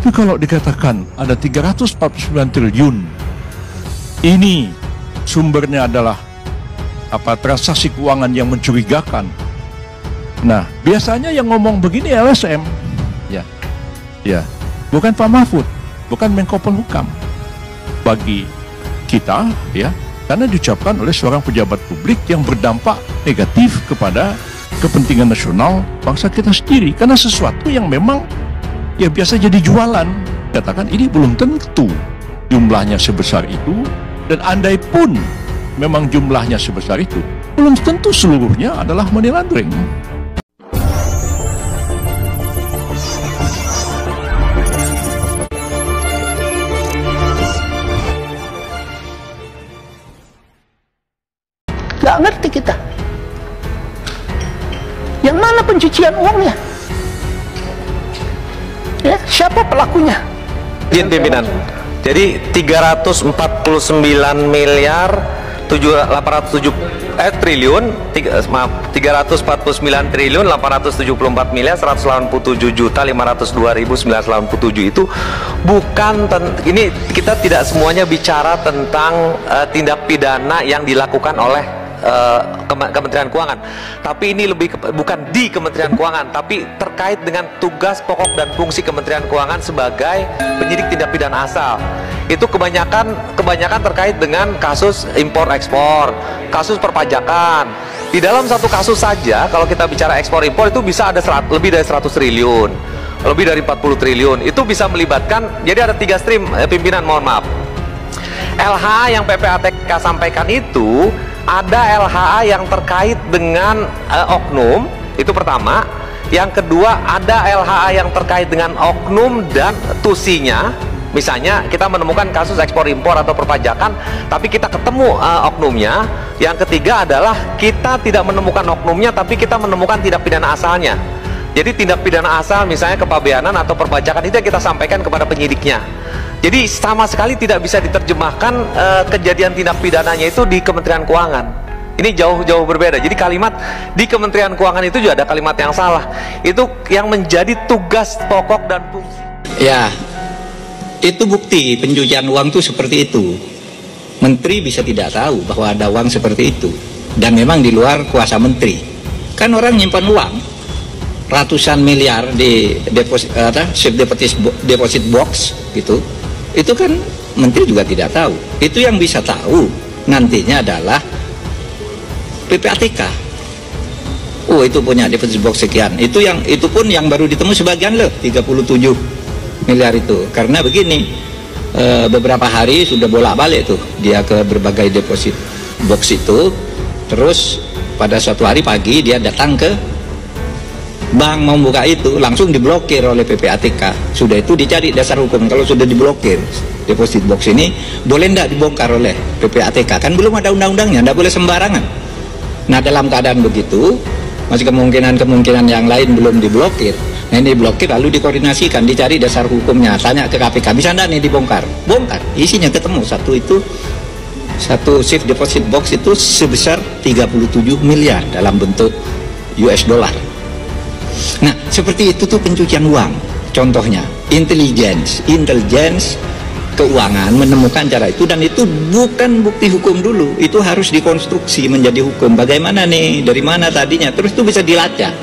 Tapi kalau dikatakan ada 349 triliun, ini sumbernya adalah transaksi keuangan yang mencurigakan. Nah, biasanya yang ngomong begini LSM, ya, bukan Pak Mahfud, bukan Menko Polhukam. Bagi kita, ya, karena diucapkan oleh seorang pejabat publik yang berdampak negatif kepada kepentingan nasional bangsa kita sendiri. Karena sesuatu yang memang ya biasa jadi jualan. Katakan ini belum tentu jumlahnya sebesar itu, dan andai pun memang jumlahnya sebesar itu, belum tentu seluruhnya adalah money laundering. Gak ngerti kita. Yang mana pencucian uangnya? Ya, siapa pelakunya? Izin pimpinan. Jadi 349 miliar 807 triliun 349 triliun 874 miliar 187 juta 502.987 itu bukan ini kita tidak semuanya bicara tentang tindak pidana yang dilakukan oleh Kementerian Keuangan, tapi ini lebih bukan di Kementerian Keuangan, tapi terkait dengan tugas pokok dan fungsi Kementerian Keuangan sebagai penyidik tindak pidana asal. Itu kebanyakan terkait dengan kasus impor ekspor, kasus perpajakan. Di dalam satu kasus saja, kalau kita bicara ekspor impor itu bisa ada lebih dari 100 triliun, lebih dari 40 triliun. Itu bisa melibatkan, jadi ada 3 stream, pimpinan, mohon maaf. LHA yang PPATK sampaikan itu ada LHA yang terkait dengan oknum, itu pertama. Yang kedua, ada LHA yang terkait dengan oknum dan tusinya. Misalnya kita menemukan kasus ekspor impor atau perpajakan, tapi kita ketemu oknumnya. Yang ketiga adalah kita tidak menemukan oknumnya, tapi kita menemukan tindak pidana asalnya. Jadi tindak pidana asal misalnya kepabeanan atau perpajakan itu yang kita sampaikan kepada penyidiknya. Jadi sama sekali tidak bisa diterjemahkan kejadian tindak pidananya itu di Kementerian Keuangan. Ini jauh-jauh berbeda. Jadi kalimat di Kementerian Keuangan itu juga ada kalimat yang salah. Itu yang menjadi tugas pokok dan fungsi. Ya, itu bukti pencucian uang itu seperti itu. Menteri bisa tidak tahu bahwa ada uang seperti itu, dan memang di luar kuasa menteri. Kan orang nyimpan uang ratusan miliar di safe deposit box gitu. Itu kan menteri juga tidak tahu. Itu yang bisa tahu nantinya adalah PPATK. Oh, itu punya deposit box sekian. Itu pun yang baru ditemu sebagian loh, 37 miliar itu. Karena begini, beberapa hari sudah bolak-balik tuh dia ke berbagai deposit box itu. Terus pada suatu hari pagi dia datang ke bank mau buka itu, langsung diblokir oleh PPATK. Sudah itu dicari dasar hukum. Kalau sudah diblokir deposit box ini, boleh tidak dibongkar oleh PPATK? Kan belum ada undang-undangnya, tidak boleh sembarangan. Nah, dalam keadaan begitu, masih kemungkinan yang lain belum diblokir. Nah, ini diblokir lalu dikoordinasikan, dicari dasar hukumnya, tanya ke KPK, bisa tidak nih dibongkar? Bongkar, isinya ketemu. Satu safe deposit box itu sebesar 37 miliar dalam bentuk US dollar. Nah, seperti itu tuh pencucian uang. Contohnya, intelijen keuangan menemukan cara itu, dan itu bukan bukti hukum dulu, itu harus dikonstruksi menjadi hukum. Bagaimana nih, dari mana tadinya, terus itu bisa dilacak.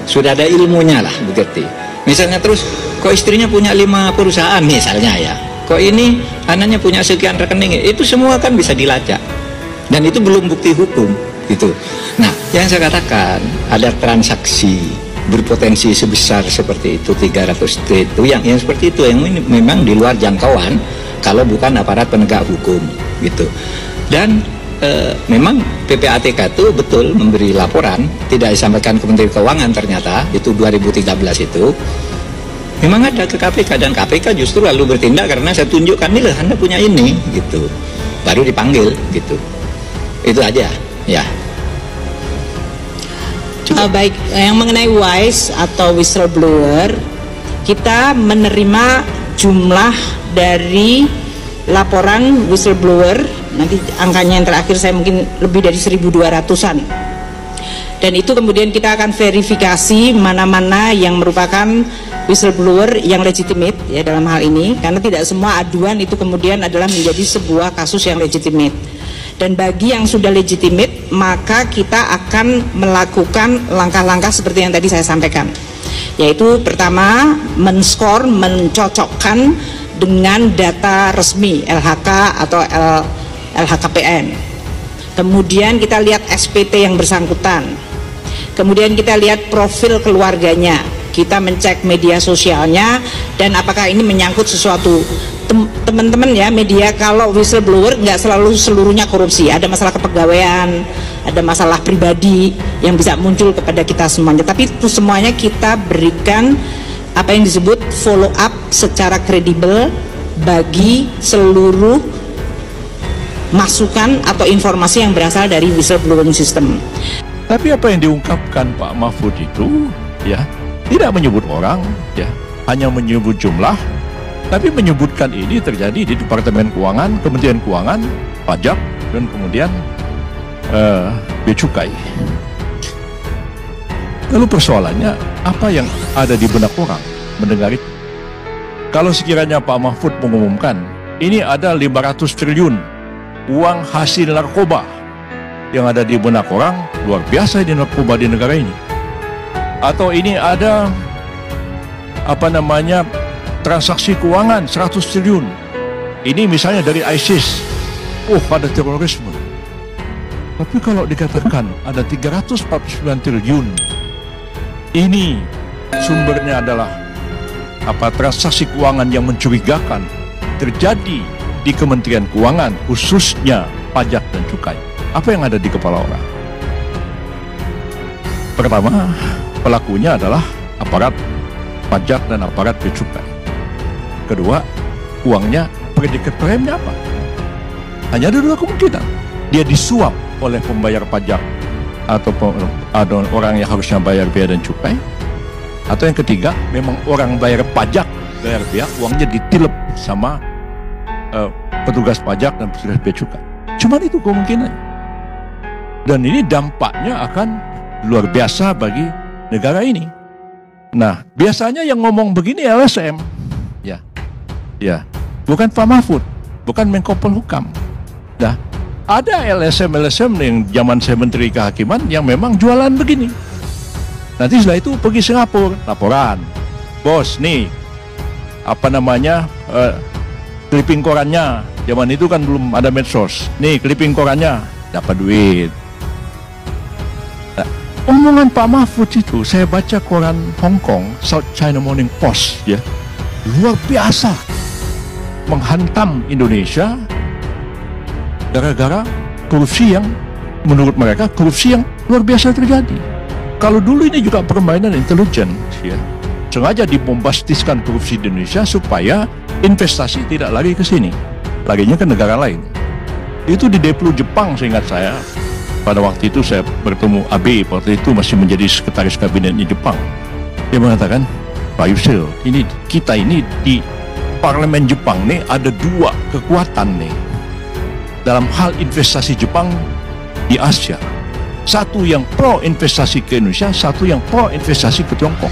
Sudah ada ilmunya lah, begitu. Misalnya terus, kok istrinya punya 5 perusahaan misalnya ya, kok ini anaknya punya sekian rekening, itu semua kan bisa dilacak. Dan itu belum bukti hukum, gitu. Nah, yang saya katakan, ada transaksi berpotensi sebesar seperti itu 300 itu yang seperti itu yang memang di luar jangkauan kalau bukan aparat penegak hukum gitu. Dan memang PPATK itu betul memberi laporan, tidak disampaikan ke Menteri Keuangan, ternyata itu 2013 itu memang ada ke KPK, dan KPK justru lalu bertindak karena saya tunjukkan nih loh, Anda punya ini gitu, baru dipanggil gitu. Itu aja ya. Baik, yang mengenai WISE atau whistleblower, kita menerima jumlah dari laporan whistleblower, nanti angkanya yang terakhir saya mungkin lebih dari 1.200-an, Dan itu kemudian kita akan verifikasi mana-mana yang merupakan whistleblower yang legitimate ya dalam hal ini, karena tidak semua aduan itu kemudian adalah menjadi sebuah kasus yang legitimate. Dan bagi yang sudah legitimate, maka kita akan melakukan langkah-langkah seperti yang tadi saya sampaikan, yaitu pertama men-score, mencocokkan dengan data resmi LHK atau LHKPN. Kemudian kita lihat SPT yang bersangkutan. Kemudian kita lihat profil keluarganya, kita mencek media sosialnya, dan apakah ini menyangkut sesuatu. Teman-teman ya media, kalau whistleblower nggak selalu seluruhnya korupsi, ada masalah kepegawaian, ada masalah pribadi yang bisa muncul kepada kita semuanya, tapi itu semuanya kita berikan apa yang disebut follow up secara kredibel bagi seluruh masukan atau informasi yang berasal dari whistleblowing system. Tapi apa yang diungkapkan Pak Mahfud itu ya tidak menyebut orang, ya hanya menyebut jumlah, tapi menyebutkan ini terjadi di Departemen Keuangan, Kementerian Keuangan, Pajak, dan kemudian Bea Cukai. Lalu persoalannya, apa yang ada di benak orang mendengar itu? Kalau sekiranya Pak Mahfud mengumumkan, ini ada 500 triliun uang hasil narkoba yang ada di benak orang, luar biasa ini narkoba di negara ini. Atau ini ada transaksi keuangan 100 triliun. Ini misalnya dari ISIS. Ada terorisme. Tapi kalau dikatakan ada 349 triliun, ini sumbernya adalah transaksi keuangan yang mencurigakan terjadi di Kementerian Keuangan, khususnya Pajak dan Cukai. Apa yang ada di kepala orang? Pertama, pelakunya adalah aparat pajak dan aparat bea cukai. Kedua, uangnya predikat remnya apa? Hanya ada dua kemungkinan. Dia disuap oleh pembayar pajak atau orang yang harusnya bayar bea dan cukai. Atau yang ketiga, memang orang bayar pajak, bayar bea, uangnya ditilep sama petugas pajak dan petugas bea cukai. Cuman itu kemungkinannya. Dan ini dampaknya akan luar biasa bagi negara ini. Nah, biasanya yang ngomong begini LSM, ya, bukan Pak Mahfud, bukan Menko Polhukam. Nah, ada LSM yang zaman saya Menteri Kehakiman yang memang jualan begini. Nanti setelah itu pergi Singapura, laporan, bos nih, clipping korannya. Zaman itu kan belum ada medsos. Nih clipping korannya, dapat duit. Omongan Pak Mahfud itu, saya baca koran Hong Kong, South China Morning Post, ya, luar biasa menghantam Indonesia gara-gara korupsi yang menurut mereka korupsi yang luar biasa terjadi. Kalau dulu ini juga permainan intelijen, ya, sengaja dibombastiskan korupsi di Indonesia supaya investasi tidak lari ke sini, larinya ke negara lain. Itu di Deplu Jepang, seingat saya. Pada waktu itu saya bertemu Abe, waktu itu masih menjadi sekretaris kabinetnya Jepang. Dia mengatakan, Pak Yusril, ini kita ini di parlemen Jepang nih ada dua kekuatan nih dalam hal investasi Jepang di Asia. Satu yang pro investasi ke Indonesia, satu yang pro investasi ke Tiongkok.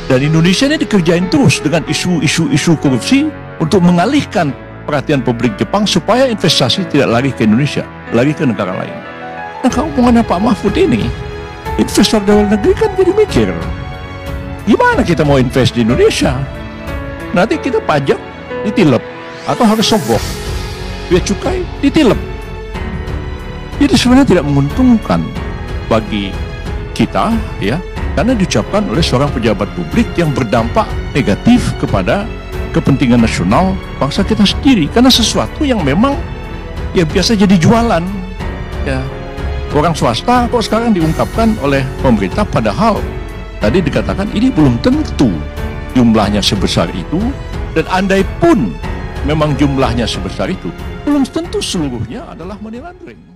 Dan Indonesia ini dikerjain terus dengan isu-isu korupsi untuk mengalihkan perhatian publik Jepang supaya investasi tidak lari ke Indonesia, lari ke negara lain. Nah, kalau omongannya Pak Mahfud ini, investor dalam negeri kan jadi mikir, gimana kita mau invest di Indonesia? Nanti kita pajak ditilep atau harus sogok, bea cukai ditilep. Jadi sebenarnya tidak menguntungkan bagi kita, ya, karena diucapkan oleh seorang pejabat publik yang berdampak negatif kepada kepentingan nasional bangsa kita sendiri, karena sesuatu yang memang ya biasa jadi jualan, ya, orang swasta kok sekarang diungkapkan oleh pemerintah, padahal tadi dikatakan ini belum tentu jumlahnya sebesar itu, dan andai pun memang jumlahnya sebesar itu belum tentu seluruhnya adalah money laundering.